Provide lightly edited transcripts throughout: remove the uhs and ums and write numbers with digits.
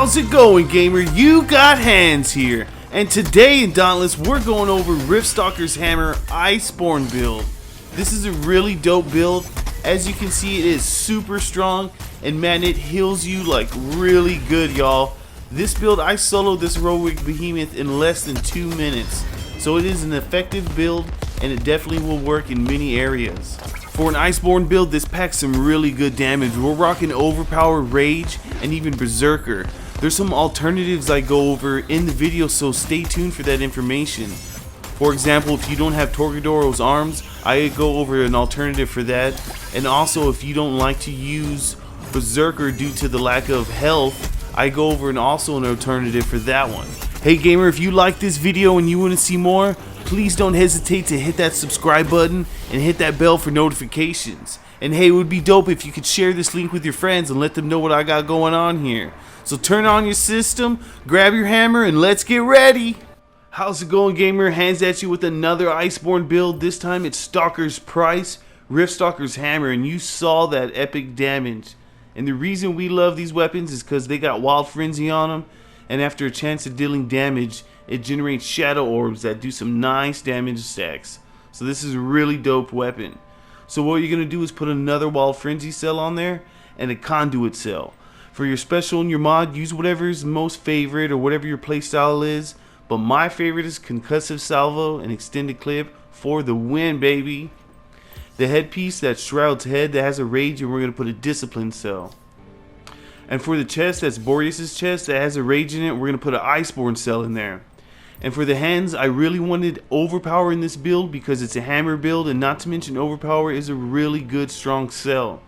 How's it going, gamer? You got hands here, and today in Dauntless we're going over Riftstalkers Hammer Iceborne build. This is a really dope build. As you can see, it is super strong, and man, it heals you like really good, y'all. This build, I soloed this heroic behemoth in less than 2 minutes, so it is an effective build, and it definitely will work in many areas. For an Iceborne build, this packs some really good damage. We're rocking Overpower, Rage, and even Berserker. There's some alternatives I go over in the video, so stay tuned for that information. For example, if you don't have Torgadoro's arms, I go over an alternative for that. And also, if you don't like to use Berserker due to the lack of health, I go over an alternative for that one. Hey gamer, if you like this video and you want to see more, please don't hesitate to hit that subscribe button and hit that bell for notifications. And hey, it would be dope if you could share this link with your friends and let them know what I got going on here. So turn on your system, grab your hammer, and let's get ready. How's it going, gamer? Hands at you with another Iceborne build. This time it's Stalker's Price, Riftstalkers Hammer, and you saw that epic damage. And the reason we love these weapons is because they got Wild Frenzy on them, and after a chance of dealing damage, it generates shadow orbs that do some nice damage stacks. So this is a really dope weapon. So what you're going to do is put another Wild Frenzy cell on there and a conduit cell. For your special and your mod, use whatever is most favorite or whatever your playstyle is. But my favorite is Concussive Salvo and Extended Clip for the win, baby. The headpiece, that Shroud's head that has a Rage, and we're going to put a Discipline cell. And for the chest, that's Boreas's chest that has a Rage in it, we're going to put an Iceborne cell in there. And for the hands, I really wanted Overpower in this build because it's a hammer build, and not to mention Overpower is a really good strong cell.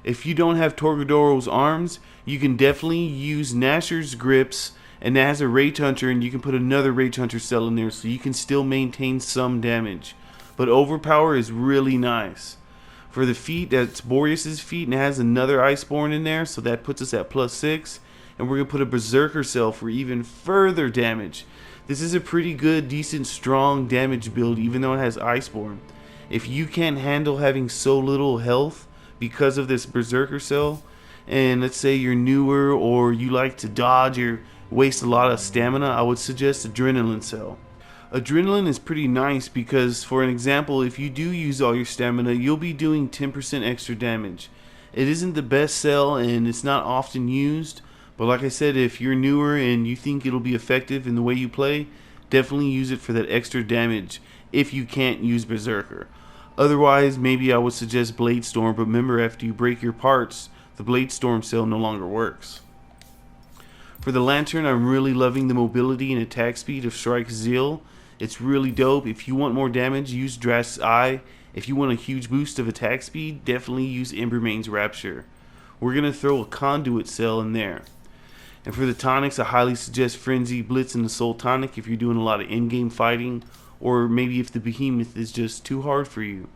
If you don't have Torgadoro's arms, you can definitely use Nasher's grips, and that has a Rage Hunter, and you can put another Rage Hunter cell in there so you can still maintain some damage. But Overpower is really nice. For the feet, that's Boreas's feet, and it has another Iceborne in there, so that puts us at +6. And we're going to put a Berserker cell for even further damage. This is a pretty good, decent, strong damage build, even though it has Iceborne. If you can't handle having so little health because of this Berserker cell, and let's say you're newer or you like to dodge or waste a lot of stamina, I would suggest Adrenaline cell. Adrenaline is pretty nice because, for an example, if you do use all your stamina, you'll be doing 10% extra damage. It isn't the best cell and it's not often used, but like I said, if you're newer and you think it'll be effective in the way you play, definitely use it for that extra damage if you can't use Berserker. Otherwise, maybe I would suggest Blade Storm, but remember, after you break your parts, the Blade Storm cell no longer works. For the Lantern, I'm really loving the mobility and attack speed of Strike's Zeal. It's really dope. If you want more damage, use Drast's Eye. If you want a huge boost of attack speed, definitely use Embermane's Rapture. We're going to throw a Conduit cell in there. And for the tonics, I highly suggest Frenzy, Blitz, and Assault tonic if you're doing a lot of in-game fighting, or maybe if the behemoth is just too hard for you.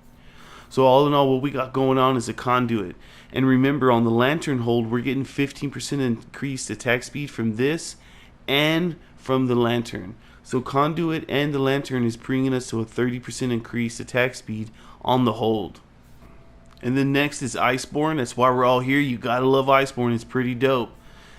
So all in all, what we got going on is a conduit. And remember, on the Lantern hold, we're getting 15% increased attack speed from this and from the Lantern. So conduit and the Lantern is bringing us to a 30% increased attack speed on the hold. And then next is Iceborne. That's why we're all here. You gotta love Iceborne. It's pretty dope.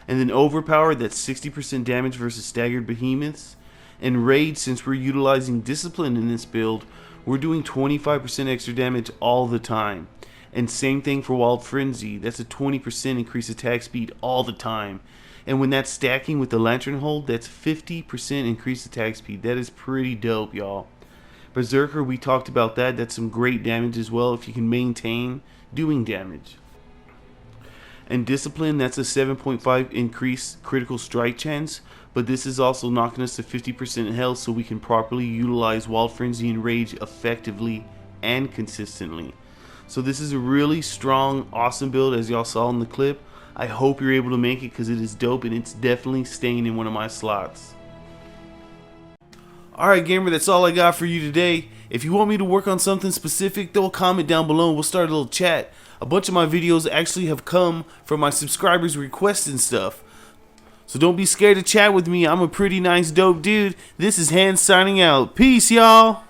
And then Overpowered, that's 60% damage versus staggered behemoths. And Rage, since we're utilizing Discipline in this build, we're doing 25% extra damage all the time. And same thing for Wild Frenzy. That's a 20% increased attack speed all the time. And when that's stacking with the Lantern hold, that's 50% increased attack speed. That is pretty dope, y'all. Berserker, we talked about that. That's some great damage as well if you can maintain doing damage. And Discipline, that's a 7.5 increased critical strike chance, but this is also knocking us to 50% health so we can properly utilize Wild Frenzy and Rage effectively and consistently. So this is a really strong, awesome build, as y'all saw in the clip. I hope you're able to make it because it is dope, and it's definitely staying in one of my slots. Alright gamer, that's all I got for you today. If you want me to work on something specific, throw a comment down below and we'll start a little chat. A bunch of my videos actually have come from my subscribers' requests and stuff. So don't be scared to chat with me. I'm a pretty nice dope dude. This is Hans signing out. Peace, y'all.